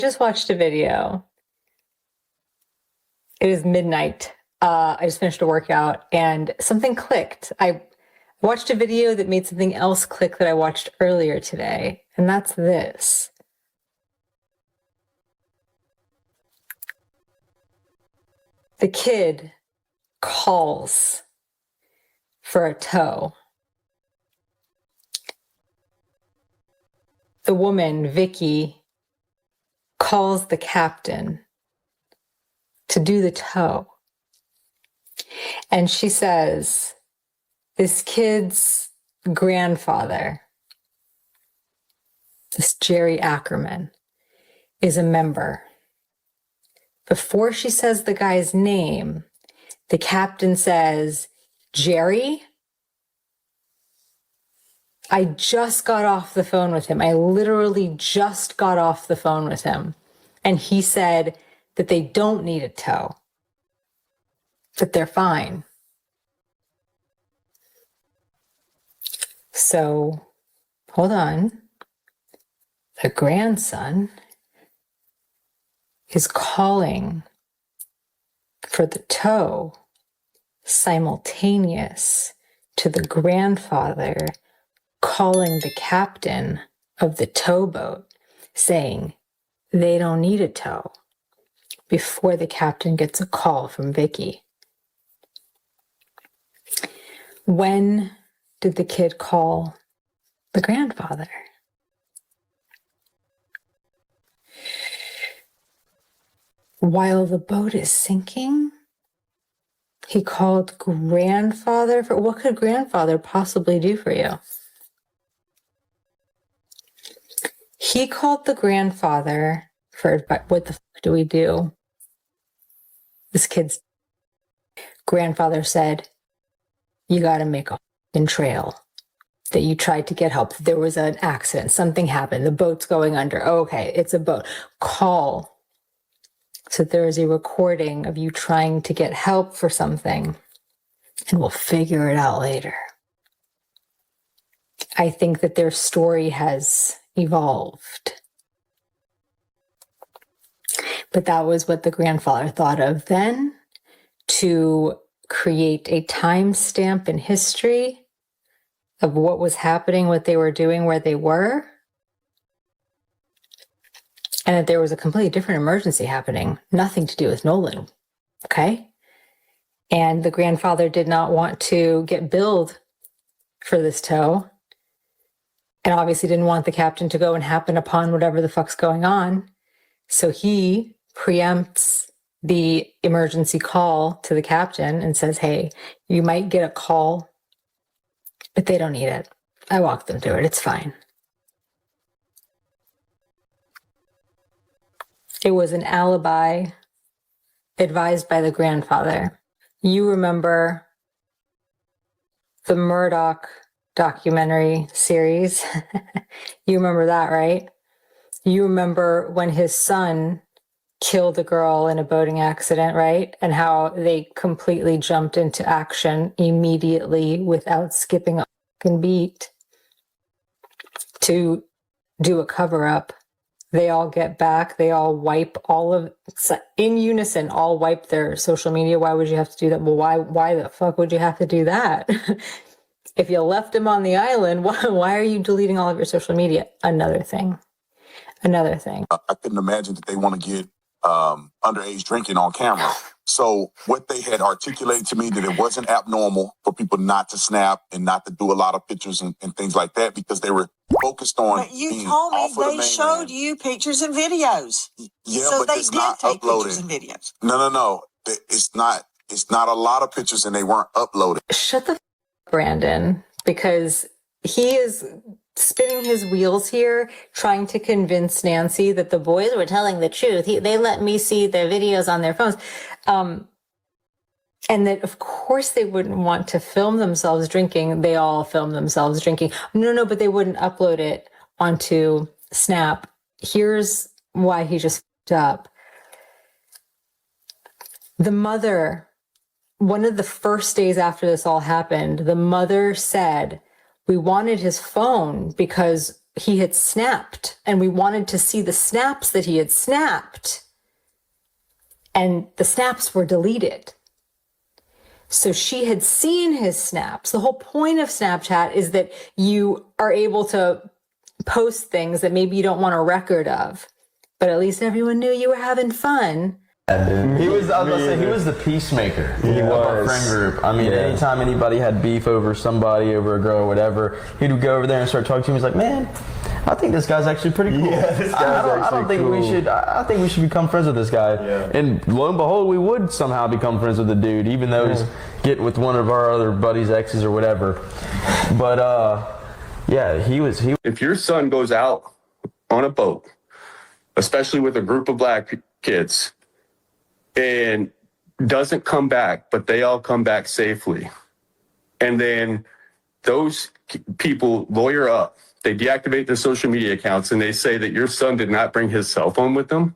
Just watched a video. It is midnight. I just finished a workout and something clicked. I watched a video that made something else click that I watched earlier today, and that's this. The kid calls for a tow. The woman, Vicky, calls the captain to do the tow. And she says, this kid's grandfather, this Jerry Ackerman, is a member. Before she says the guy's name, the captain says, Jerry? I just got off the phone with him. I literally just got off the phone with him. And he said that they don't need a tow, that they're fine. So, hold on. The grandson is calling for the tow simultaneous to the grandfather calling the captain of the towboat saying they don't need a tow before the captain gets a call from Vicky. When did the kid call the grandfather? While the boat is sinking, he called grandfather for what could grandfather possibly do for you? He called the grandfather for what the fuck do we do? This kid's grandfather said, you got to make a fucking trail that you tried to get help. There was an accident. Something happened. The boat's going under. Okay, it's a boat. Call. So there is a recording of you trying to get help for something, and we'll figure it out later. I think that their story has evolved. But that was what the grandfather thought of then, to create a timestamp in history of what was happening, what they were doing, where they were, and that there was a completely different emergency happening, nothing to do with Nolan, okay? And the grandfather did not want to get billed for this tow, and obviously didn't want the captain to go and happen upon whatever the fuck's going on. So he preempts the emergency call to the captain and says, hey, you might get a call, but they don't need it. I walked them through it. It's fine. It was an alibi advised by the grandfather. You remember the Murdoch documentary series? You remember that, right? You remember when his son killed a girl in a boating accident, right? And how they completely jumped into action immediately without skipping a fucking beat to do a cover-up. They all get back. They all wipe in unison, all wipe their social media. Why would you have to do that? Well, why the fuck would you have to do that? If you left him on the island, why are you deleting all of your social media? Another thing. I couldn't imagine that they want to get underage drinking on camera. So what they had articulated to me that it wasn't abnormal for people not to snap and not to do a lot of pictures and things like that because they were focused on. But you told me they showed you pictures and videos. Yeah, so but they it's did not take uploaded. Pictures and videos. No. It's not a lot of pictures and they weren't uploaded. Shut the Brandon, because he is spinning his wheels here, trying to convince Nancy that the boys were telling the truth. They let me see their videos on their phones. And that, of course, they wouldn't want to film themselves drinking. They all film themselves drinking. No, but they wouldn't upload it onto Snap. Here's why he just f***ed up. The mother, one of the first days after this all happened, the mother said, we wanted his phone because he had snapped, and we wanted to see the snaps that he had snapped, and the snaps were deleted. So she had seen his snaps. The whole point of Snapchat is that you are able to post things that maybe you don't want a record of, but at least everyone knew you were having fun. He was the peacemaker of our friend group. I mean, anytime anybody had beef over somebody, over a girl or whatever, he'd go over there and start talking to him. He's like, man, I think this guy's actually pretty cool. Yeah, this guy's I don't think cool. we should. I think we should become friends with this guy. Yeah. And lo and behold, we would somehow become friends with the dude, even though he's getting with one of our other buddies' exes or whatever. But he was. If your son goes out on a boat, especially with a group of black kids, and doesn't come back, but they all come back safely, and then those people lawyer up, they deactivate the social media accounts, and they say that your son did not bring his cell phone with them.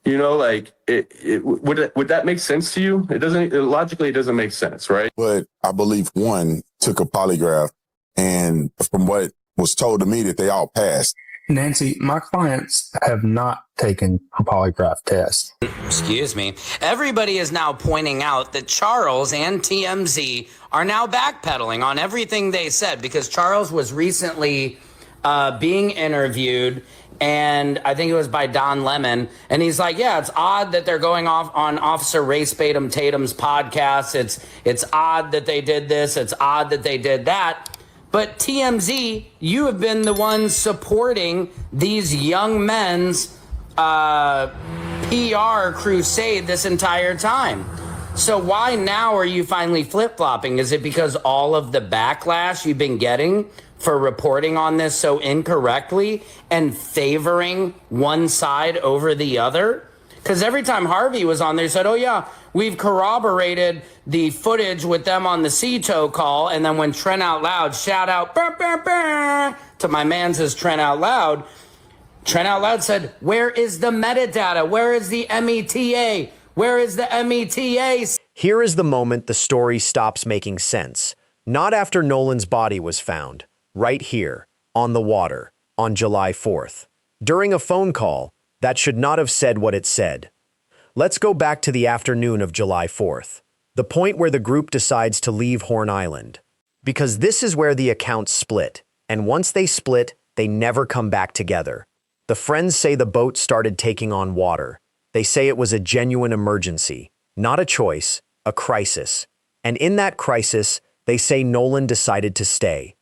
You know, like would that make sense to you? It doesn't. Logically, it doesn't make sense, right? But I believe one took a polygraph, and from what was told to me, that they all passed. Nancy, my clients have not taken a polygraph test. Excuse me. Everybody is now pointing out that Charles and TMZ are now backpedaling on everything they said, because Charles was recently being interviewed, and I think it was by Don Lemon, and he's like, yeah, it's odd that they're going off on Officer Race Batum Tatum's podcast. It's odd that they did this. It's odd that they did that. But TMZ, you have been the ones supporting these young men's PR crusade this entire time. So why now are you finally flip-flopping? Is it because all of the backlash you've been getting for reporting on this so incorrectly and favoring one side over the other? Because every time Harvey was on there, he said, oh, yeah, we've corroborated the footage with them on the CTO call. And then when Trent Out Loud, shout out burr, burr, burr, to my man says Trent Out Loud said, where is the metadata? Where is the META? Where is the META? Here is the moment the story stops making sense. Not after Nolan's body was found, right here, on the water, on July 4th. During a phone call that should not have said what it said. Let's go back to the afternoon of July 4th, the point where the group decides to leave Horn Island. Because this is where the accounts split, and once they split, they never come back together. The friends say the boat started taking on water. They say it was a genuine emergency, not a choice, a crisis. And in that crisis, they say Nolan decided to stay.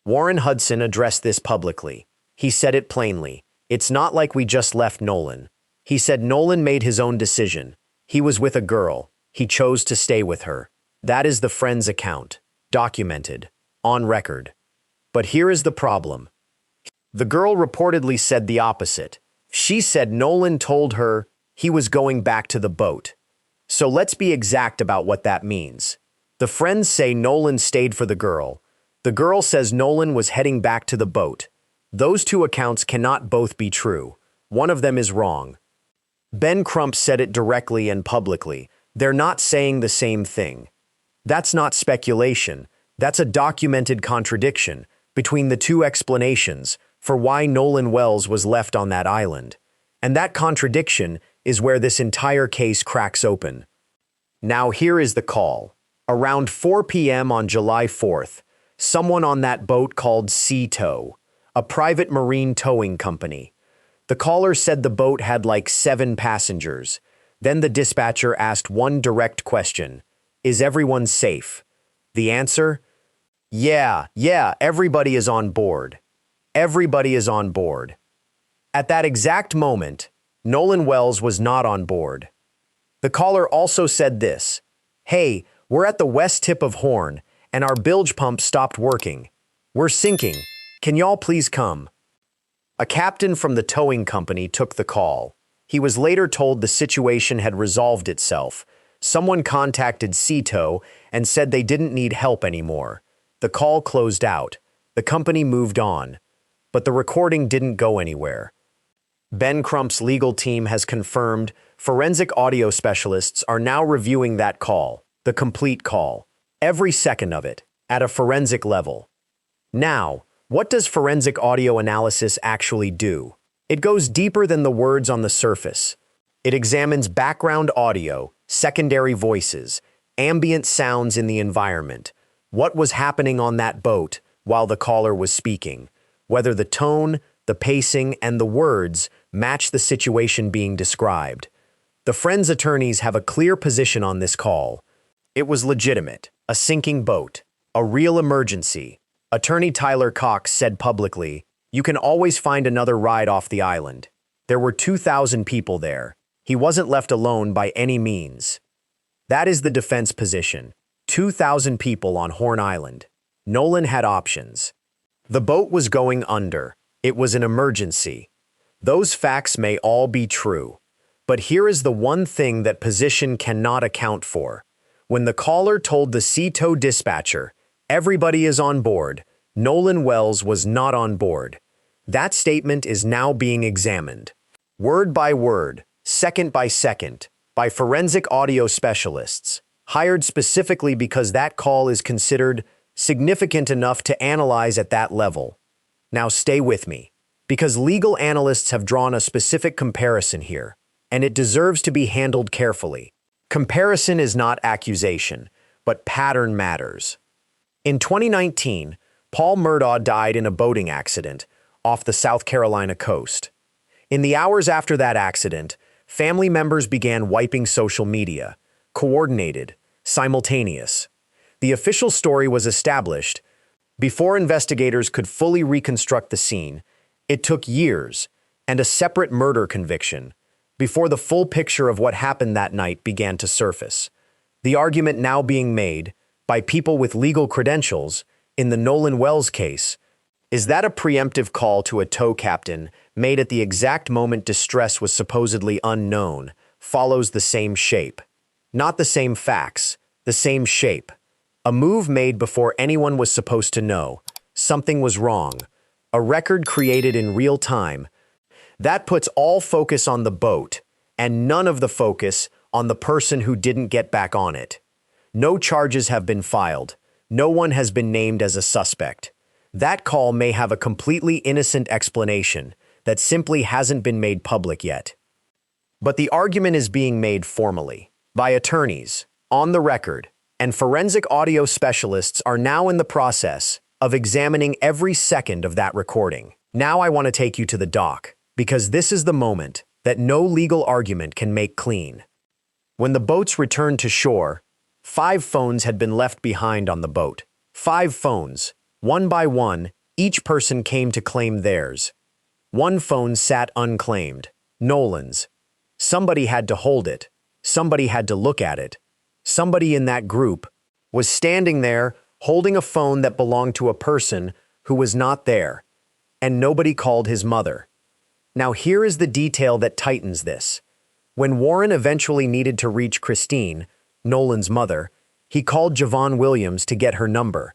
Warren Hudson addressed this publicly. He said it plainly. It's not like we just left Nolan. He said Nolan made his own decision. He was with a girl. He chose to stay with her. That is the friend's account. Documented. On record. But here is the problem. The girl reportedly said the opposite. She said Nolan told her he was going back to the boat. So let's be exact about what that means. The friends say Nolan stayed for the girl. The girl says Nolan was heading back to the boat. Those two accounts cannot both be true. One of them is wrong. Ben Crump said it directly and publicly. They're not saying the same thing. That's not speculation. That's a documented contradiction between the two explanations for why Nolan Wells was left on that island. And that contradiction is where this entire case cracks open. Now here is the call. Around 4 p.m. on July 4th, someone on that boat called CTO, a private marine towing company. The caller said the boat had like 7 passengers. Then the dispatcher asked one direct question. Is everyone safe? The answer? Yeah, everybody is on board. Everybody is on board. At that exact moment, Nolan Wells was not on board. The caller also said this. Hey, we're at the west tip of Horn, and our bilge pump stopped working. We're sinking. Can y'all please come? A captain from the towing company took the call. He was later told the situation had resolved itself. Someone contacted CTO and said they didn't need help anymore. The call closed out. The company moved on. But the recording didn't go anywhere. Ben Crump's legal team has confirmed forensic audio specialists are now reviewing that call, the complete call, every second of it, at a forensic level. Now, What does forensic audio analysis actually do? It goes deeper than the words on the surface. It examines background audio, secondary voices, ambient sounds in the environment, what was happening on that boat while the caller was speaking, whether the tone, the pacing, and the words match the situation being described. The Friends attorneys have a clear position on this call. It was legitimate, a sinking boat, a real emergency. Attorney Tyler Cox said publicly, "You can always find another ride off the island. There were 2,000 people there. He wasn't left alone by any means." That is the defense position. 2,000 people on Horn Island. Nolan had options. The boat was going under. It was an emergency. Those facts may all be true. But here is the one thing that position cannot account for. When the caller told the Sea Tow dispatcher, "Everybody is on board," Nolan Wells was not on board. That statement is now being examined. Word by word, second by second, by forensic audio specialists, hired specifically because that call is considered significant enough to analyze at that level. Now stay with me, because legal analysts have drawn a specific comparison here, and it deserves to be handled carefully. Comparison is not accusation, but pattern matters. In 2019, Paul Murdaugh died in a boating accident off the South Carolina coast. In the hours after that accident, family members began wiping social media, coordinated, simultaneous. The official story was established. Before investigators could fully reconstruct the scene, it took years and a separate murder conviction before the full picture of what happened that night began to surface. The argument now being made by people with legal credentials in the Nolan Wells case is that a preemptive call to a tow captain made at the exact moment distress was supposedly unknown follows the same shape. Not the same facts, the same shape. A move made before anyone was supposed to know. Something was wrong. A record created in real time. That puts all focus on the boat and none of the focus on the person who didn't get back on it. No charges have been filed. No one has been named as a suspect. That call may have a completely innocent explanation that simply hasn't been made public yet. But the argument is being made formally, by attorneys, on the record, and forensic audio specialists are now in the process of examining every second of that recording. Now I want to take you to the dock, because this is the moment that no legal argument can make clean. When the boats returned to shore, 5 phones had been left behind on the boat. 5 phones. One by one, each person came to claim theirs. One phone sat unclaimed, Nolan's. Somebody had to hold it. Somebody had to look at it. Somebody in that group was standing there holding a phone that belonged to a person who was not there, and nobody called his mother. Now here is the detail that tightens this. When Warren eventually needed to reach Christine, Nolan's mother, he called Javon Williams to get her number.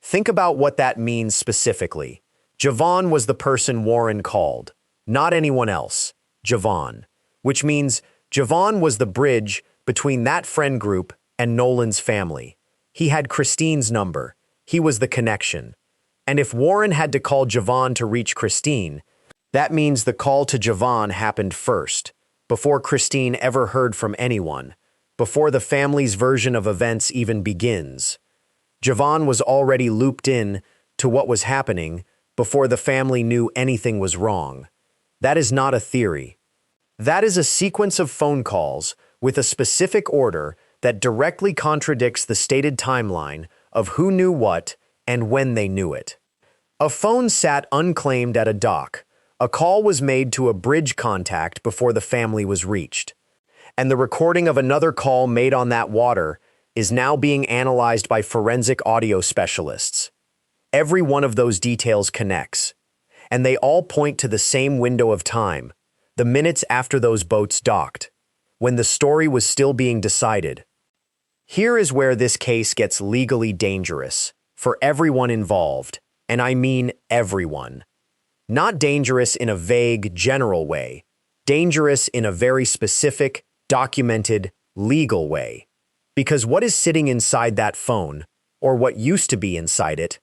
Think about what that means specifically. Javon was the person Warren called, not anyone else, Javon, which means Javon was the bridge between that friend group and Nolan's family. He had Christine's number. He was the connection. And if Warren had to call Javon to reach Christine, that means the call to Javon happened first, before Christine ever heard from anyone, before the family's version of events even begins. Javon was already looped in to what was happening before the family knew anything was wrong. That is not a theory. That is a sequence of phone calls with a specific order that directly contradicts the stated timeline of who knew what and when they knew it. A phone sat unclaimed at a dock. A call was made to a bridge contact before the family was reached. And the recording of another call made on that water is now being analyzed by forensic audio specialists. Every one of those details connects, and they all point to the same window of time, the minutes after those boats docked, when the story was still being decided. Here is where this case gets legally dangerous for everyone involved, and I mean everyone. Not dangerous in a vague, general way, dangerous in a very specific, documented, legal way. Because what is sitting inside that phone, or what used to be inside it,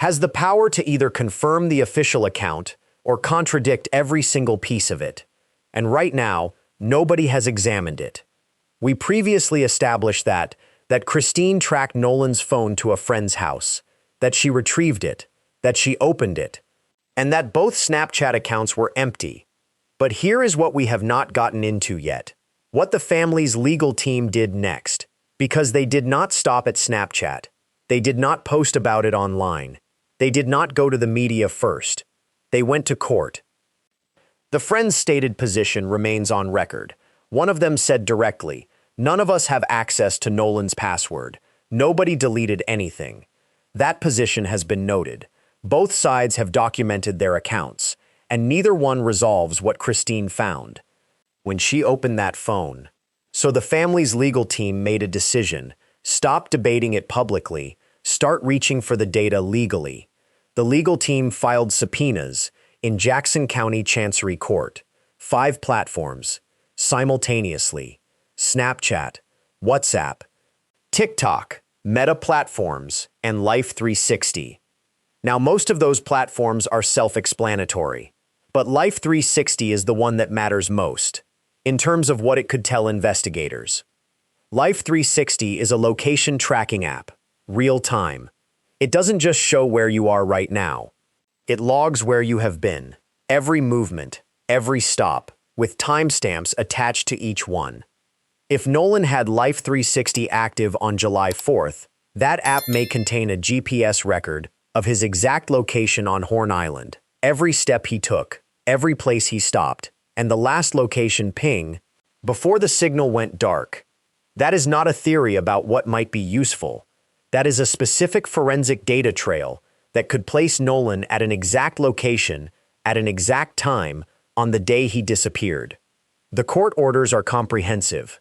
has the power to either confirm the official account or contradict every single piece of it. And right now, nobody has examined it. We previously established that Christine tracked Nolan's phone to a friend's house, that she retrieved it, that she opened it, and that both Snapchat accounts were empty. But here is what we have not gotten into yet. What the family's legal team did next. Because they did not stop at Snapchat. They did not post about it online. They did not go to the media first. They went to court. The friend's stated position remains on record. One of them said directly, "None of us have access to Nolan's password. Nobody deleted anything." That position has been noted. Both sides have documented their accounts, and neither one resolves what Christine found when she opened that phone. So the family's legal team made a decision. Stop debating it publicly. Start reaching for the data legally. The legal team filed subpoenas in Jackson County Chancery Court. 5 platforms, simultaneously: Snapchat, WhatsApp, TikTok, Meta platforms, and Life360. Now, most of those platforms are self-explanatory, but Life360 is the one that matters most in terms of what it could tell investigators. Life360 is a location tracking app, real time. It doesn't just show where you are right now. It logs where you have been, every movement, every stop, with timestamps attached to each one. If Nolan had Life360 active on July 4th, that app may contain a GPS record of his exact location on Horn Island, every step he took, every place he stopped, and the last location ping before the signal went dark. That is not a theory about what might be useful. That is a specific forensic data trail that could place Nolan at an exact location at an exact time on the day he disappeared. The court orders are comprehensive.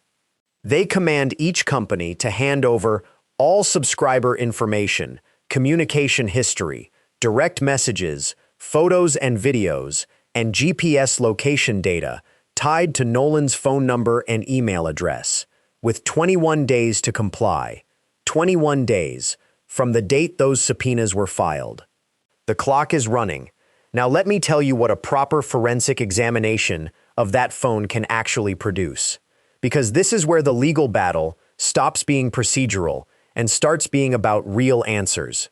They command each company to hand over all subscriber information, communication history, direct messages, photos and videos, and GPS location data tied to Nolan's phone number and email address, with 21 days to comply. 21 days from the date those subpoenas were filed. The clock is running. Now let me tell you what a proper forensic examination of that phone can actually produce. Because this is where the legal battle stops being procedural and starts being about real answers.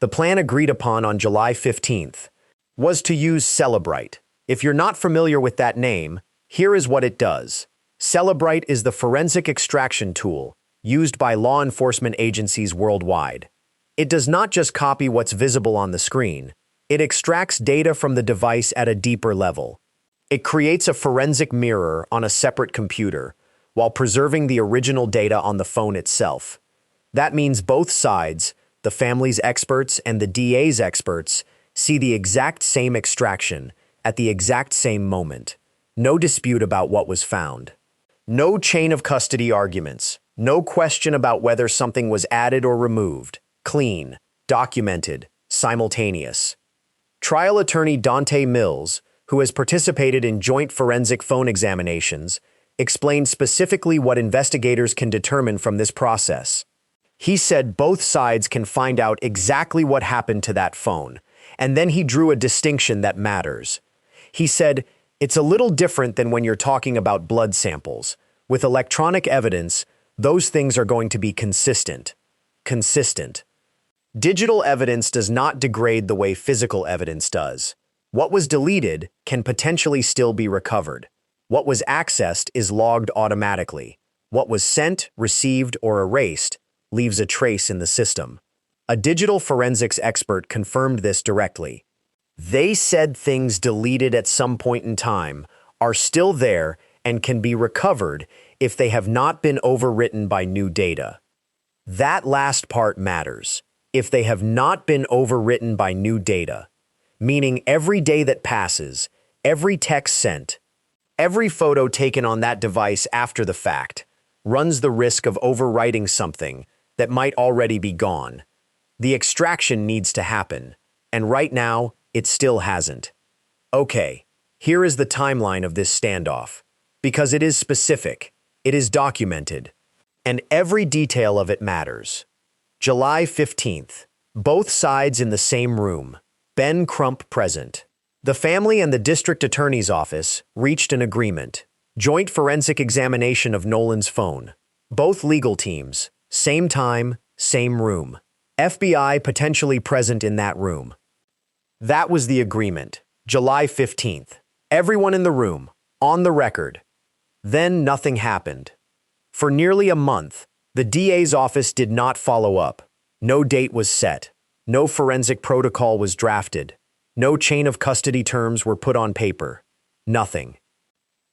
The plan agreed upon on July 15th was to use Celebrite. If you're not familiar with that name, here is what it does. Celebrite is the forensic extraction tool used by law enforcement agencies worldwide. It does not just copy what's visible on the screen. It extracts data from the device at a deeper level. It creates a forensic mirror on a separate computer while preserving the original data on the phone itself. That means both sides, the family's experts and the DA's experts, see the exact same extraction at the exact same moment. No dispute about what was found. No chain of custody arguments. No question about whether something was added or removed. Clean, documented, simultaneous. Trial attorney Dante Mills, who has participated in joint forensic phone examinations, explained specifically what investigators can determine from this process. He said both sides can find out exactly what happened to that phone, and then he drew a distinction that matters. He said, it's a little different than when you're talking about blood samples. With electronic evidence, those things are going to be consistent. Consistent. Digital evidence does not degrade the way physical evidence does. What was deleted can potentially still be recovered. What was accessed is logged automatically. What was sent, received, or erased leaves a trace in the system. A digital forensics expert confirmed this directly. They said things deleted at some point in time are still there and can be recovered if they have not been overwritten by new data. That last part matters. If they have not been overwritten by new data, meaning every day that passes, every text sent, every photo taken on that device after the fact, runs the risk of overwriting something that might already be gone. The extraction needs to happen, and right now, it still hasn't. Okay, here is the timeline of this standoff, because it is specific, it is documented, and every detail of it matters. July 15th, Both sides in the same room. Ben Crump present. The family and the district attorney's office reached an agreement. Joint forensic examination of Nolan's phone. Both legal teams. Same time, same room. FBI potentially present in that room. That was the agreement. July 15th. Everyone in the room. On the record. Then nothing happened. For nearly a month, the DA's office did not follow up. No date was set. No forensic protocol was drafted. No chain of custody terms were put on paper. Nothing.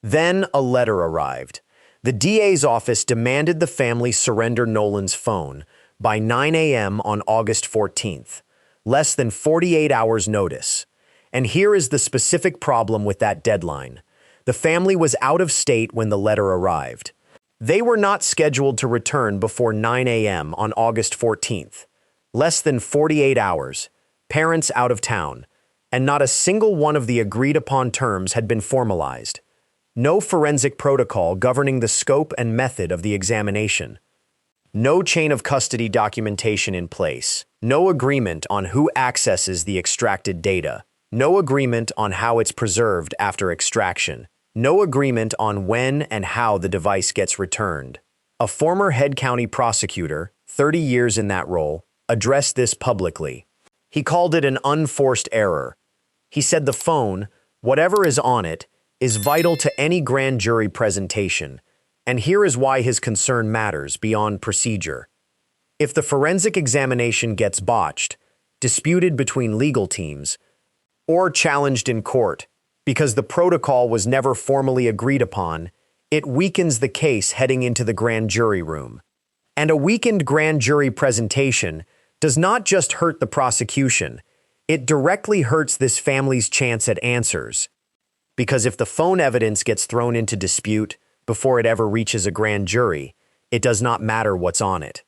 Then a letter arrived. The DA's office demanded the family surrender Nolan's phone by 9 a.m. on August 14th, less than 48 hours notice. And here is the specific problem with that deadline. The family was out of state when the letter arrived. They were not scheduled to return before 9 a.m. on August 14th. Less than 48 hours, parents out of town, and not a single one of the agreed-upon terms had been formalized. No forensic protocol governing the scope and method of the examination. No chain of custody documentation in place. No agreement on who accesses the extracted data. No agreement on how it's preserved after extraction. No agreement on when and how the device gets returned. A former head county prosecutor, 30 years in that role, addressed this publicly. He called it an unforced error. He said the phone, whatever is on it, is vital to any grand jury presentation, and here is why his concern matters beyond procedure. If the forensic examination gets botched, disputed between legal teams, or challenged in court because the protocol was never formally agreed upon, it weakens the case heading into the grand jury room. And a weakened grand jury presentation does not just hurt the prosecution, it directly hurts this family's chance at answers. Because if the phone evidence gets thrown into dispute before it ever reaches a grand jury, it does not matter what's on it.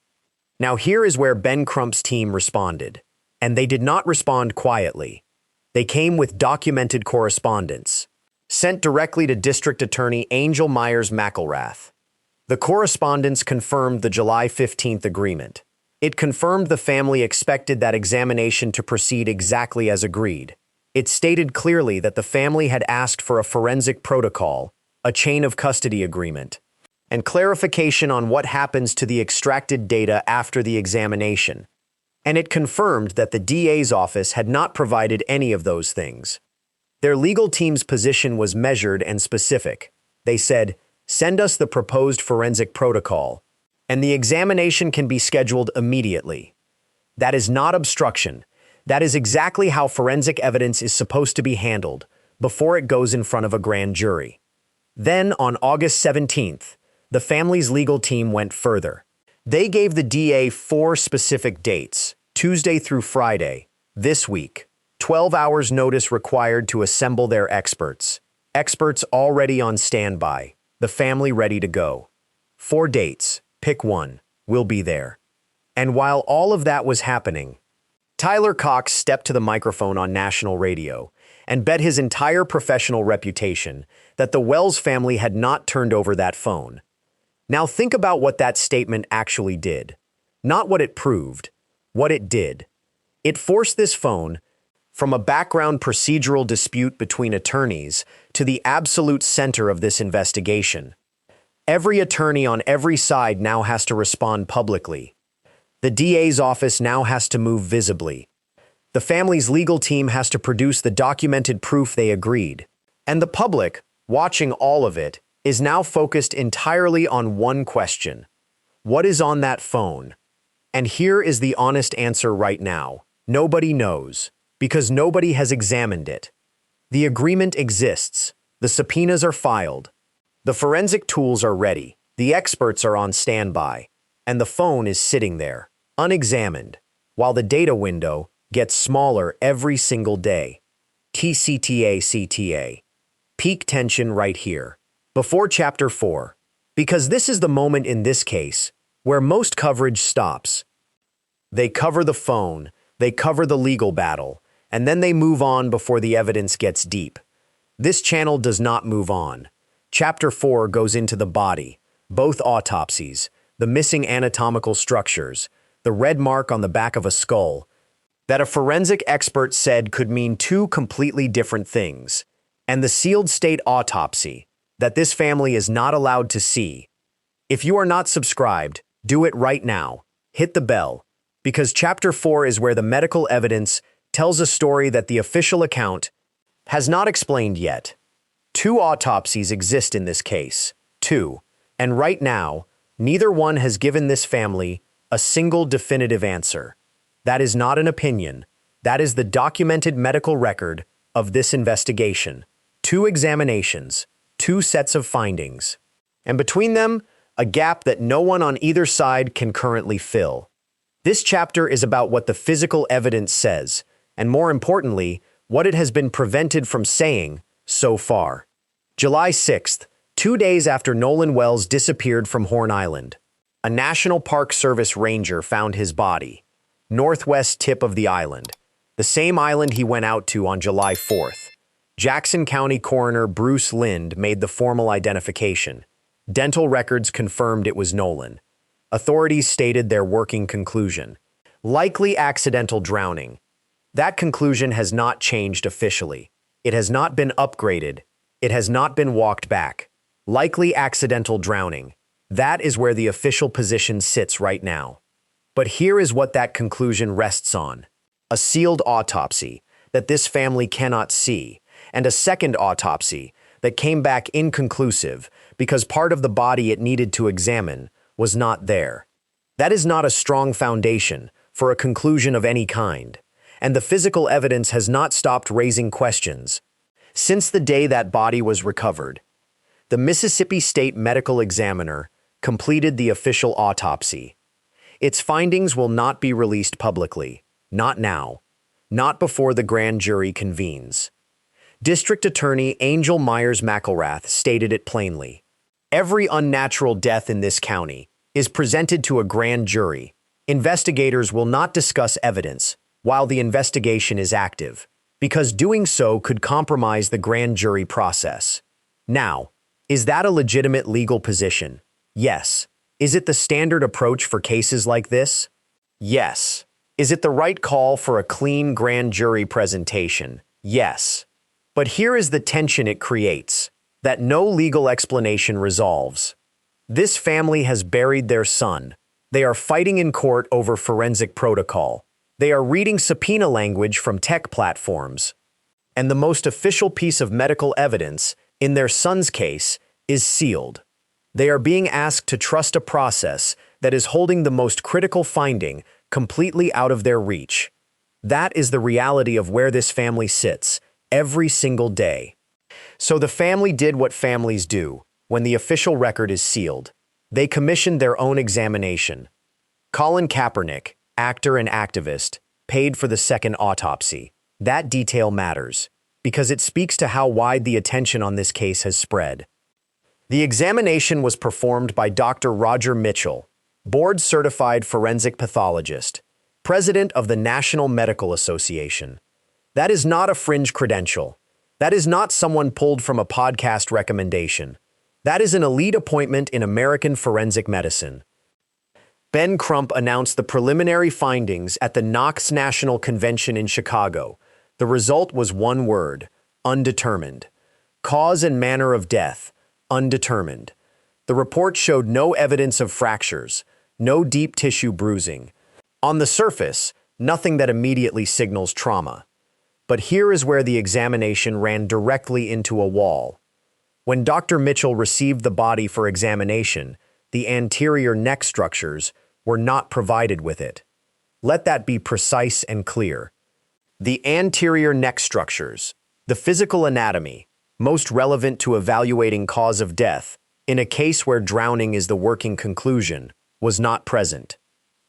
Now here is where Ben Crump's team responded. And they did not respond quietly. They came with documented correspondence, sent directly to District Attorney Angel Myers McElrath. The correspondence confirmed the July 15th agreement. It confirmed the family expected that examination to proceed exactly as agreed. It stated clearly that the family had asked for a forensic protocol, a chain of custody agreement, and clarification on what happens to the extracted data after the examination. And it confirmed that the DA's office had not provided any of those things. Their legal team's position was measured and specific. They said, "Send us the proposed forensic protocol, and the examination can be scheduled immediately." That is not obstruction. That is exactly how forensic evidence is supposed to be handled before it goes in front of a grand jury. Then, on August 17th, the family's legal team went further. They gave the DA 4 specific dates, Tuesday through Friday, this week. 12 hours notice required to assemble their experts. Experts already on standby. The family ready to go. 4 dates. Pick one. We'll be there. And while all of that was happening, Tyler Cox stepped to the microphone on national radio and bet his entire professional reputation that the Wells family had not turned over that phone. Now think about what that statement actually did. Not what it proved, what it did. It forced this phone from a background procedural dispute between attorneys to the absolute center of this investigation. Every attorney on every side now has to respond publicly. The DA's office now has to move visibly. The family's legal team has to produce the documented proof they agreed. And the public, watching all of it, is now focused entirely on one question. What is on that phone? And here is the honest answer right now. Nobody knows, because nobody has examined it. The agreement exists. The subpoenas are filed. The forensic tools are ready. The experts are on standby. And the phone is sitting there, unexamined, while the data window gets smaller every single day. CTA. Peak tension right here. Before Chapter 4, because this is the moment in this case where most coverage stops. They cover the phone, they cover the legal battle, and then they move on before the evidence gets deep. This channel does not move on. Chapter 4 goes into the body, both autopsies, the missing anatomical structures, the red mark on the back of a skull, that a forensic expert said could mean two completely different things, and the sealed state autopsy that this family is not allowed to see. If you are not subscribed, do it right now. Hit the bell, because Chapter 4 is where the medical evidence tells a story that the official account has not explained yet. Two autopsies exist in this case. Two. And right now, neither one has given this family a single definitive answer. That is not an opinion. That is the documented medical record of this investigation. Two examinations, two sets of findings. And between them, a gap that no one on either side can currently fill. This chapter is about what the physical evidence says, and more importantly, what it has been prevented from saying so far. July 6th, 2 days after Nolan Wells disappeared from Horn Island, a National Park Service ranger found his body, northwest tip of the island, the same island he went out to on July 4th. Jackson County Coroner Bruce Lind made the formal identification. Dental records confirmed it was Nolan. Authorities stated their working conclusion: likely accidental drowning. That conclusion has not changed officially. It has not been upgraded. It has not been walked back. Likely accidental drowning. That is where the official position sits right now. But here is what that conclusion rests on: a sealed autopsy that this family cannot see, and a second autopsy that came back inconclusive because part of the body it needed to examine was not there. That is not a strong foundation for a conclusion of any kind, and the physical evidence has not stopped raising questions. Since the day that body was recovered, the Mississippi State Medical Examiner completed the official autopsy. Its findings will not be released publicly, not now, not before the grand jury convenes. District Attorney Angel Myers McElrath stated it plainly. Every unnatural death in this county is presented to a grand jury. Investigators will not discuss evidence while the investigation is active, because doing so could compromise the grand jury process. Now, is that a legitimate legal position? Yes. Is it the standard approach for cases like this? Yes. Is it the right call for a clean grand jury presentation? Yes. But here is the tension it creates, that no legal explanation resolves. This family has buried their son. They are fighting in court over forensic protocol. They are reading subpoena language from tech platforms. And the most official piece of medical evidence, in their son's case, is sealed. They are being asked to trust a process that is holding the most critical finding completely out of their reach. That is the reality of where this family sits every single day. So the family did what families do when the official record is sealed. They commissioned their own examination. Colin Kaepernick, actor and activist, paid for the second autopsy. That detail matters, because it speaks to how wide the attention on this case has spread. The examination was performed by Dr. Roger Mitchell, board-certified forensic pathologist, president of the National Medical Association. That is not a fringe credential. That is not someone pulled from a podcast recommendation. That is an elite appointment in American forensic medicine. Ben Crump announced the preliminary findings at the Knox National Convention in Chicago. The result was one word: undetermined. Cause and manner of death: undetermined. The report showed no evidence of fractures, no deep tissue bruising. On the surface, nothing that immediately signals trauma. But here is where the examination ran directly into a wall. When Dr. Mitchell received the body for examination, the anterior neck structures were not provided with it. Let that be precise and clear. The anterior neck structures, the physical anatomy, most relevant to evaluating cause of death, in a case where drowning is the working conclusion, was not present.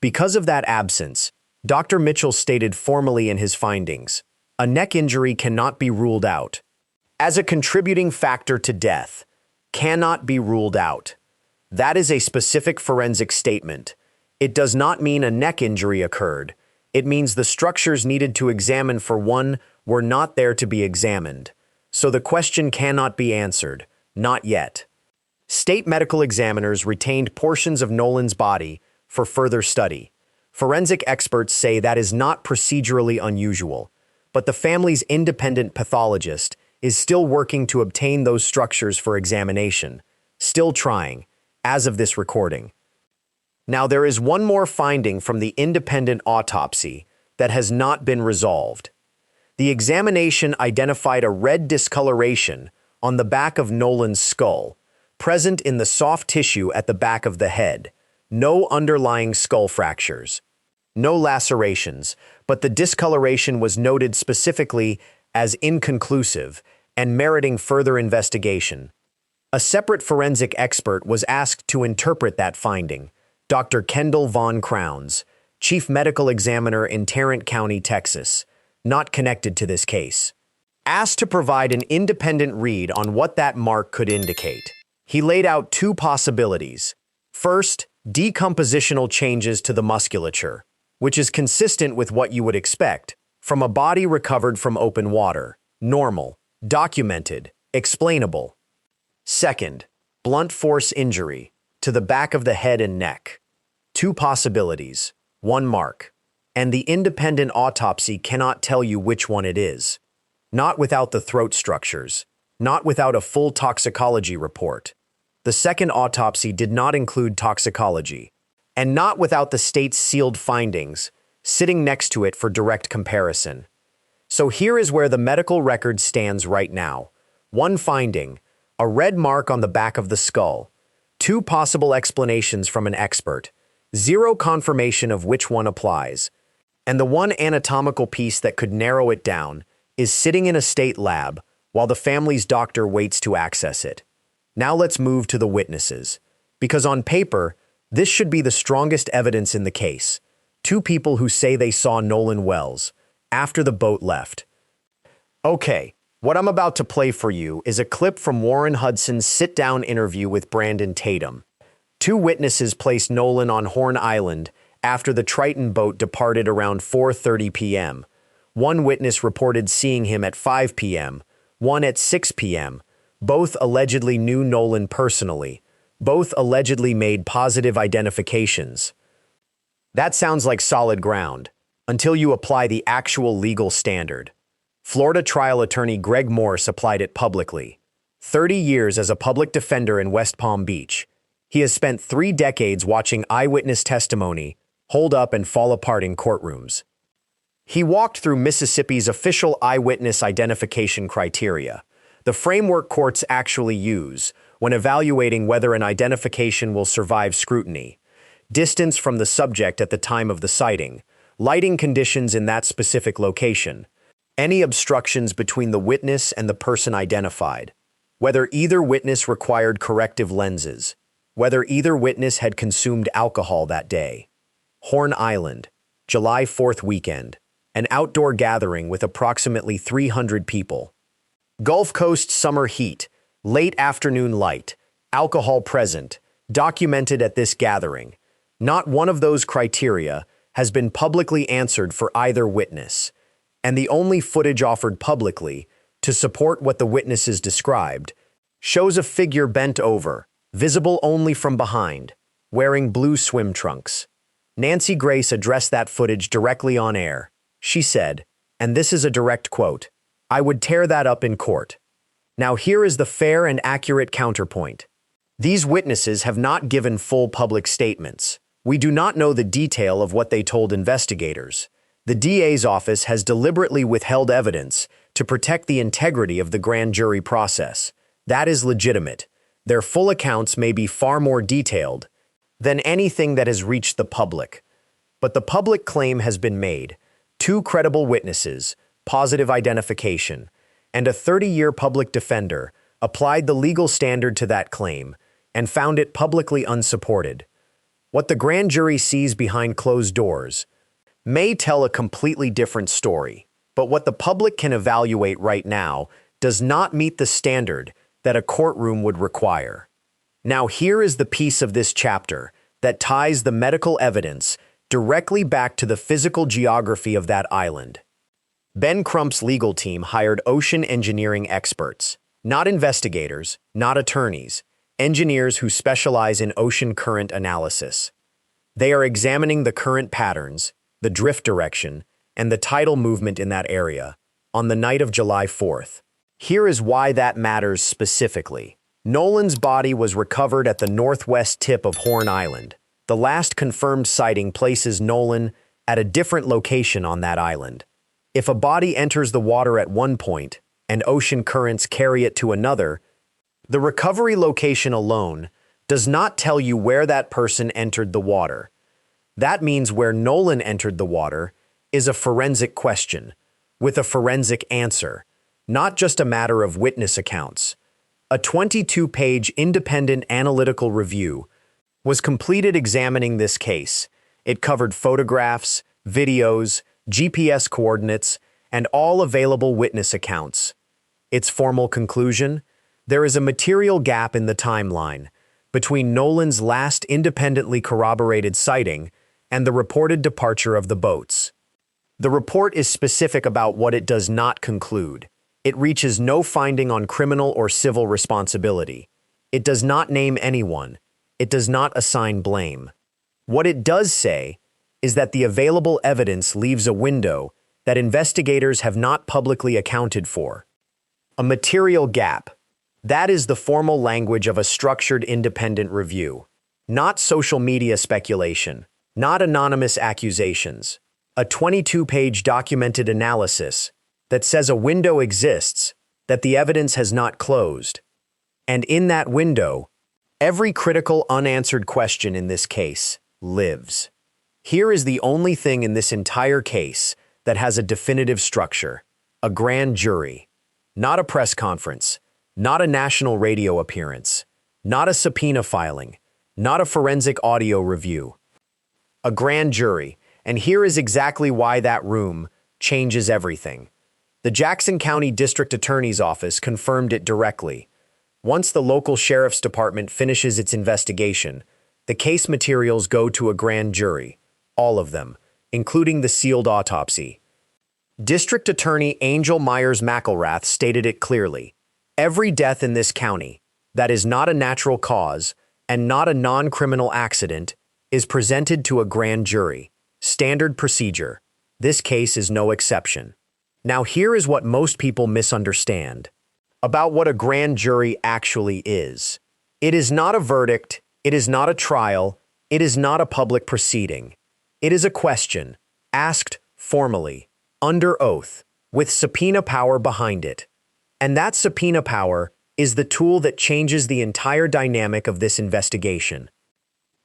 Because of that absence, Dr. Mitchell stated formally in his findings, a neck injury cannot be ruled out. As a contributing factor to death, cannot be ruled out. That is a specific forensic statement. It does not mean a neck injury occurred. It means the structures needed to examine for one were not there to be examined. So the question cannot be answered. Not yet. State medical examiners retained portions of Nolan's body for further study. Forensic experts say that is not procedurally unusual, but the family's independent pathologist is still working to obtain those structures for examination, still trying, as of this recording. Now, there is one more finding from the independent autopsy that has not been resolved. The examination identified a red discoloration on the back of Nolan's skull, present in the soft tissue at the back of the head. No underlying skull fractures. No lacerations, but the discoloration was noted specifically as inconclusive and meriting further investigation. A separate forensic expert was asked to interpret that finding, Dr. Kendall Von Crowns, Chief Medical Examiner in Tarrant County, Texas, not connected to this case. Asked to provide an independent read on what that mark could indicate. He laid out two possibilities. First, decompositional changes to the musculature, which is consistent with what you would expect from a body recovered from open water, normal, documented, explainable. Second, blunt force injury to the back of the head and neck. Two possibilities, one mark, and the independent autopsy cannot tell you which one it is. Not without the throat structures, not without a full toxicology report. The second autopsy did not include toxicology, and not without the state's sealed findings sitting next to it for direct comparison. So here is where the medical record stands right now. One finding, a red mark on the back of the skull. Two possible explanations from an expert. Zero confirmation of which one applies. And the one anatomical piece that could narrow it down is sitting in a state lab while the family's doctor waits to access it. Now let's move to the witnesses. Because on paper, this should be the strongest evidence in the case. Two people who say they saw Nolan Wells after the boat left. Okay, what I'm about to play for you is a clip from Warren Hudson's sit-down interview with Brandon Tatum. Two witnesses placed Nolan on Horn Island after the Triton boat departed around 4:30 p.m. One witness reported seeing him at 5 p.m., one at 6 p.m. Both allegedly knew Nolan personally. Both allegedly made positive identifications. That sounds like solid ground, until you apply the actual legal standard. Florida trial attorney Greg Morse applied it publicly. 30 years as a public defender in West Palm Beach. He has spent 3 decades watching eyewitness testimony hold up and fall apart in courtrooms. He walked through Mississippi's official eyewitness identification criteria, the framework courts actually use when evaluating whether an identification will survive scrutiny. Distance from the subject at the time of the sighting, lighting conditions in that specific location, any obstructions between the witness and the person identified, whether either witness required corrective lenses, whether either witness had consumed alcohol that day. Horn Island, July 4th weekend, an outdoor gathering with approximately 300 people. Gulf Coast summer heat, late afternoon light, alcohol present, documented at this gathering. Not one of those criteria has been publicly answered for either witness, and the only footage offered publicly to support what the witnesses described shows a figure bent over, visible only from behind, wearing blue swim trunks. Nancy Grace addressed that footage directly on air. She said, and this is a direct quote, "I would tear that up in court." Now here is the fair and accurate counterpoint. These witnesses have not given full public statements. We do not know the detail of what they told investigators. The DA's office has deliberately withheld evidence to protect the integrity of the grand jury process. That is legitimate. Their full accounts may be far more detailed than anything that has reached the public. But the public claim has been made. 2 credible witnesses, positive identification, and a 30-year public defender applied the legal standard to that claim and found it publicly unsupported. What the grand jury sees behind closed doors may tell a completely different story, but what the public can evaluate right now does not meet the standard that a courtroom would require. Now here is the piece of this chapter that ties the medical evidence directly back to the physical geography of that island. Ben Crump's legal team hired ocean engineering experts, not investigators, not attorneys, engineers who specialize in ocean current analysis. They are examining the current patterns, the drift direction, and the tidal movement in that area on the night of July 4th. Here is why that matters specifically. Nolan's body was recovered at the northwest tip of Horn Island. The last confirmed sighting places Nolan at a different location on that island. If a body enters the water at one point and ocean currents carry it to another, the recovery location alone does not tell you where that person entered the water. That means where Nolan entered the water is a forensic question, with a forensic answer, not just a matter of witness accounts. A 22-page independent analytical review was completed examining this case. It covered photographs, videos, GPS coordinates, and all available witness accounts. Its formal conclusion? There is a material gap in the timeline between Nolan's last independently corroborated sighting and the reported departure of the boats. The report is specific about what it does not conclude. It reaches no finding on criminal or civil responsibility. It does not name anyone. It does not assign blame. What it does say is that the available evidence leaves a window that investigators have not publicly accounted for. A material gap. That is the formal language of a structured independent review. Not social media speculation. Not anonymous accusations. A 22-page documented analysis that says a window exists, that the evidence has not closed. And in that window, every critical unanswered question in this case lives. Here is the only thing in this entire case that has a definitive structure: a grand jury. Not a press conference, not a national radio appearance, not a subpoena filing, not a forensic audio review. A grand jury, and here is exactly why that room changes everything. The Jackson County District Attorney's Office confirmed it directly. Once the local sheriff's department finishes its investigation, the case materials go to a grand jury, all of them, including the sealed autopsy. District Attorney Angel Myers McElrath stated it clearly. Every death in this county that is not a natural cause and not a non-criminal accident is presented to a grand jury. Standard procedure. This case is no exception. Now here is what most people misunderstand about what a grand jury actually is. It is not a verdict, it is not a trial, it is not a public proceeding. It is a question, asked formally, under oath, with subpoena power behind it. And that subpoena power is the tool that changes the entire dynamic of this investigation.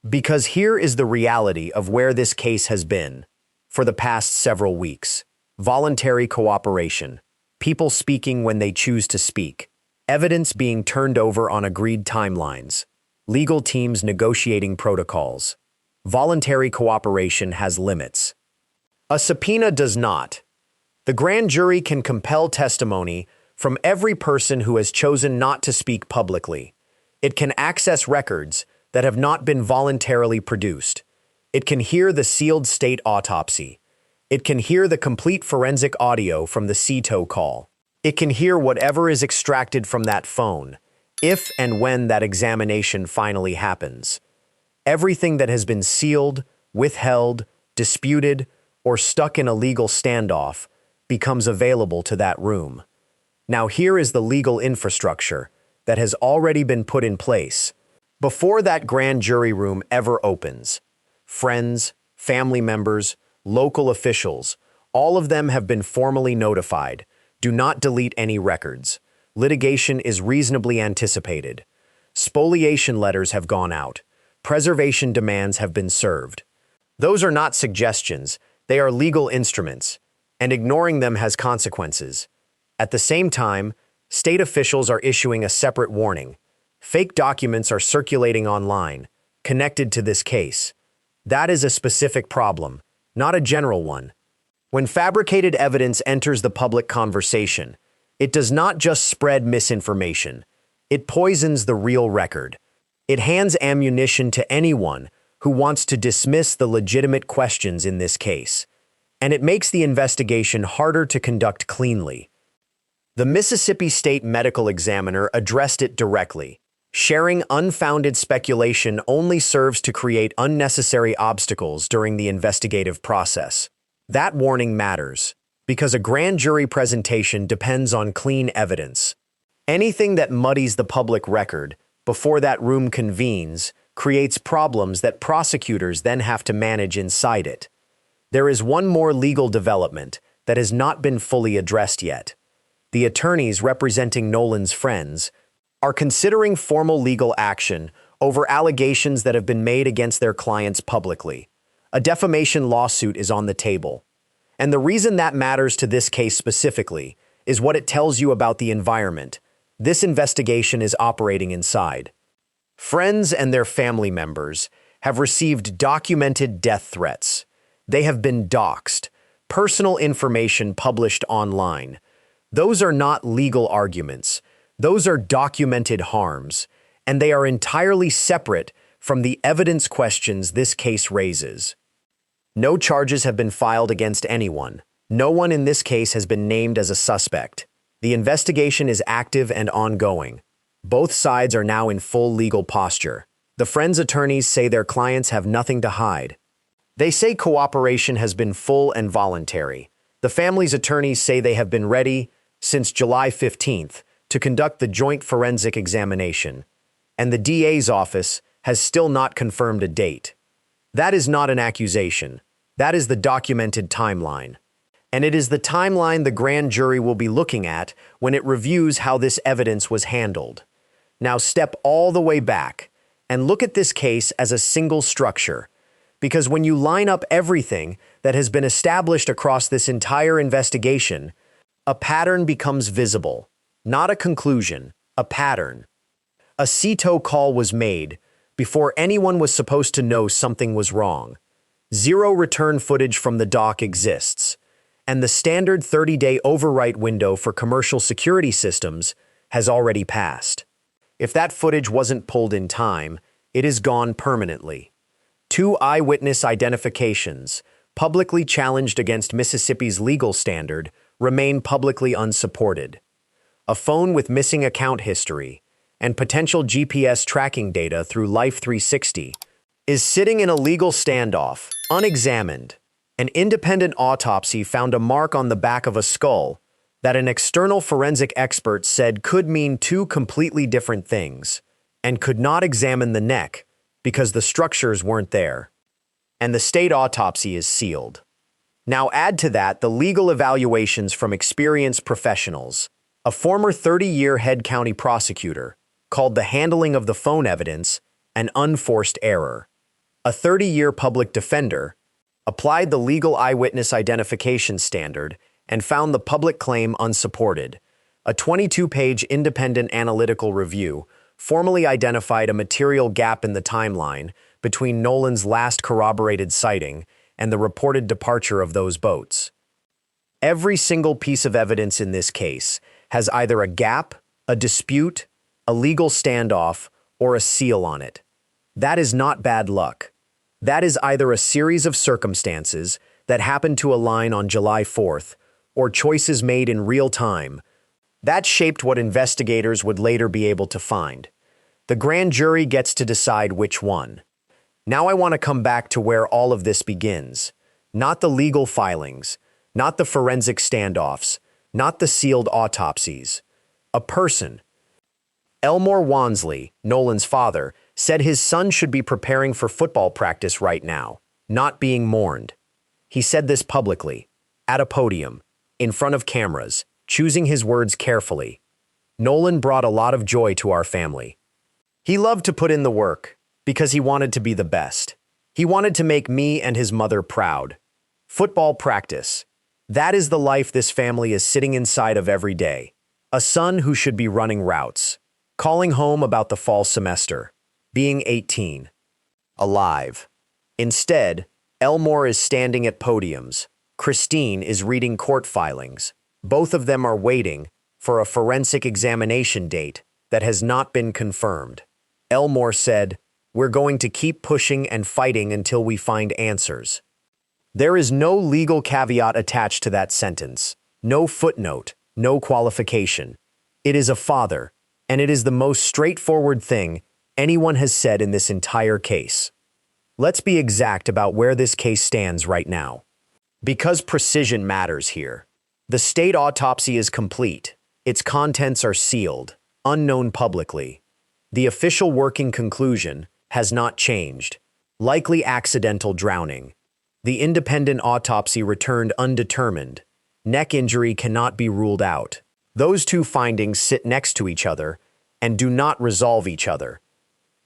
Because here is the reality of where this case has been for the past several weeks. Voluntary cooperation, people speaking when they choose to speak, evidence being turned over on agreed timelines, legal teams negotiating protocols. Voluntary cooperation has limits. A subpoena does not. The grand jury can compel testimony from every person who has chosen not to speak publicly. It can access records that have not been voluntarily produced. It can hear the sealed state autopsy. It can hear the complete forensic audio from the CTO call. It can hear whatever is extracted from that phone, if and when that examination finally happens. Everything that has been sealed, withheld, disputed, or stuck in a legal standoff becomes available to that room. Now here is the legal infrastructure that has already been put in place before that grand jury room ever opens. Friends, family members, local officials, all of them have been formally notified. Do not delete any records. Litigation is reasonably anticipated. Spoliation letters have gone out. Preservation demands have been served. Those are not suggestions, they are legal instruments, and ignoring them has consequences. At the same time, state officials are issuing a separate warning. Fake documents are circulating online, connected to this case. That is a specific problem, not a general one. When fabricated evidence enters the public conversation, it does not just spread misinformation. It poisons the real record. It hands ammunition to anyone who wants to dismiss the legitimate questions in this case. And it makes the investigation harder to conduct cleanly. The Mississippi State Medical Examiner addressed it directly. Sharing unfounded speculation only serves to create unnecessary obstacles during the investigative process. That warning matters, because a grand jury presentation depends on clean evidence. Anything that muddies the public record before that room convenes creates problems that prosecutors then have to manage inside it. There is one more legal development that has not been fully addressed yet. The attorneys representing Nolan's friends are considering formal legal action over allegations that have been made against their clients publicly. A defamation lawsuit is on the table. And the reason that matters to this case specifically is what it tells you about the environment this investigation is operating inside. Friends and their family members have received documented death threats. They have been doxxed, personal information published online. Those are not legal arguments. Those are documented harms, and they are entirely separate from the evidence questions this case raises. No charges have been filed against anyone. No one in this case has been named as a suspect. The investigation is active and ongoing. Both sides are now in full legal posture. The friends' attorneys say their clients have nothing to hide. They say cooperation has been full and voluntary. The family's attorneys say they have been ready since July 15th to conduct the joint forensic examination, and the DA's office has still not confirmed a date. That is not an accusation. That is the documented timeline. And it is the timeline the grand jury will be looking at when it reviews how this evidence was handled. Now step all the way back and look at this case as a single structure, because when you line up everything that has been established across this entire investigation, a pattern becomes visible. Not a conclusion, a pattern. A CTO call was made before anyone was supposed to know something was wrong. Zero return footage from the dock exists, and the standard 30-day overwrite window for commercial security systems has already passed. If that footage wasn't pulled in time, it is gone permanently. 2 eyewitness identifications, publicly challenged against Mississippi's legal standard, remain publicly unsupported. A phone with missing account history and potential GPS tracking data through Life 360 is sitting in a legal standoff, unexamined. An independent autopsy found a mark on the back of a skull that an external forensic expert said could mean 2 completely different things, and could not examine the neck because the structures weren't there. And the state autopsy is sealed. Now add to that the legal evaluations from experienced professionals. A former 30-year head county prosecutor called the handling of the phone evidence an unforced error. A 30-year public defender applied the legal eyewitness identification standard and found the public claim unsupported. A 22-page independent analytical review formally identified a material gap in the timeline between Nolan's last corroborated sighting and the reported departure of those boats. Every single piece of evidence in this case has either a gap, a dispute, a legal standoff, or a seal on it. That is not bad luck. That is either a series of circumstances that happened to align on July 4th, or choices made in real time. That shaped what investigators would later be able to find. The grand jury gets to decide which one. Now I want to come back to where all of this begins. Not the legal filings, not the forensic standoffs, not the sealed autopsies. A person. Elmore Wansley, Nolan's father, said his son should be preparing for football practice right now, not being mourned. He said this publicly, at a podium, in front of cameras, choosing his words carefully. Nolan brought a lot of joy to our family. He loved to put in the work because he wanted to be the best. He wanted to make me and his mother proud. Football practice. That is the life this family is sitting inside of every day. A son who should be running routes, calling home about the fall semester, being 18, alive. Instead, Elmore is standing at podiums. Christine is reading court filings. Both of them are waiting for a forensic examination date that has not been confirmed. Elmore said, "We're going to keep pushing and fighting until we find answers." There is no legal caveat attached to that sentence, no footnote, no qualification. It is a father, and it is the most straightforward thing anyone has said in this entire case. Let's be exact about where this case stands right now. Because precision matters here. The state autopsy is complete. Its contents are sealed, unknown publicly. The official working conclusion has not changed. Likely accidental drowning. The independent autopsy returned undetermined. Neck injury cannot be ruled out. Those two findings sit next to each other and do not resolve each other.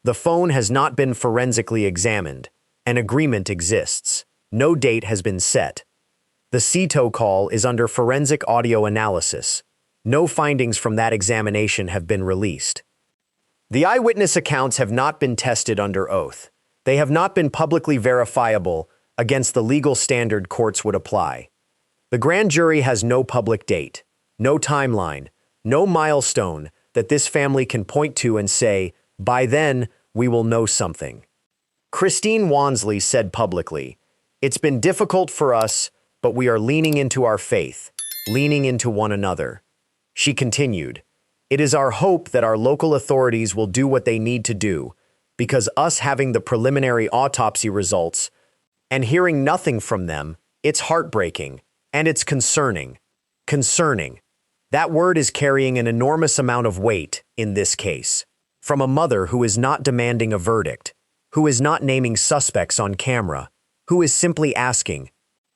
The phone has not been forensically examined. An agreement exists. No date has been set. The CTO call is under forensic audio analysis. No findings from that examination have been released. The eyewitness accounts have not been tested under oath. They have not been publicly verifiable against the legal standard courts would apply. The grand jury has no public date, no timeline, no milestone that this family can point to and say, by then, we will know something. Christine Wansley said publicly, "It's been difficult for us, but we are leaning into our faith, leaning into one another." She continued, "It is our hope that our local authorities will do what they need to do, because us having the preliminary autopsy results and hearing nothing from them, it's heartbreaking, and it's concerning. Concerning. That word is carrying an enormous amount of weight in this case. From a mother who is not demanding a verdict, who is not naming suspects on camera, who is simply asking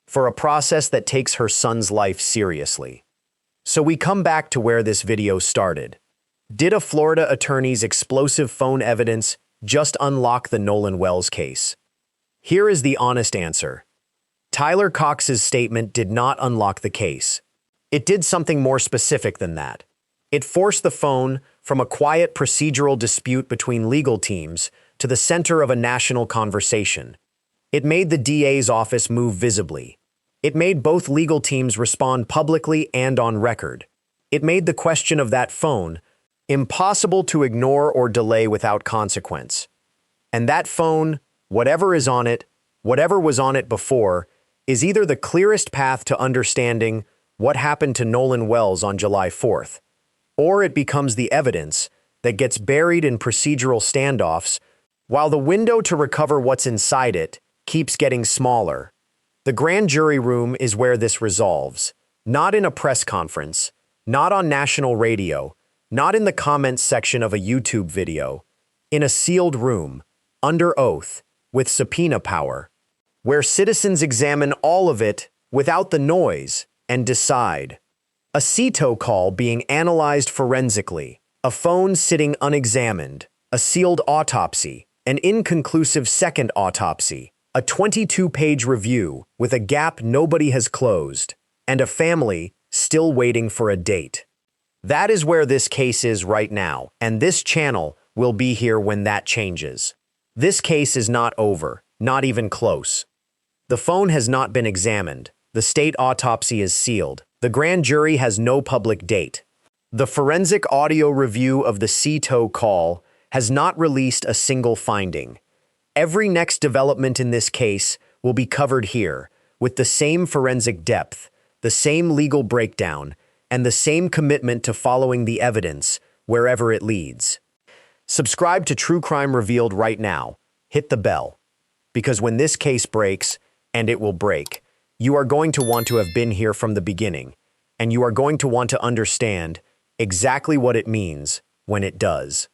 for a process that takes her son's life seriously." So we come back to where this video started. Did a Florida attorney's explosive phone evidence just unlock the Nolan Wells case? Here is the honest answer. Tyler Cox's statement did not unlock the case. It did something more specific than that. It forced the phone from a quiet procedural dispute between legal teams to the center of a national conversation. It made the DA's office move visibly. It made both legal teams respond publicly and on record. It made the question of that phone impossible to ignore or delay without consequence. And that phone, whatever is on it, whatever was on it before, is either the clearest path to understanding what happened to Nolan Wells on July 4th, or it becomes the evidence that gets buried in procedural standoffs while the window to recover what's inside it keeps getting smaller. The grand jury room is where this resolves, not in a press conference, not on national radio, not in the comments section of a YouTube video, in a sealed room, under oath, with subpoena power, where citizens examine all of it without the noise and decide. A CTO call being analyzed forensically, a phone sitting unexamined, a sealed autopsy, an inconclusive second autopsy, a 22-page review with a gap nobody has closed, and a family still waiting for a date. That is where this case is right now, and this channel will be here when that changes. This case is not over, not even close. The phone has not been examined. The state autopsy is sealed. The grand jury has no public date. The forensic audio review of the CTO call has not released a single finding. Every next development in this case will be covered here, with the same forensic depth, the same legal breakdown, and the same commitment to following the evidence wherever it leads. Subscribe to True Crime Revealed right now. Hit the bell. Because when this case breaks, and it will break, you are going to want to have been here from the beginning, and you are going to want to understand exactly what it means when it does.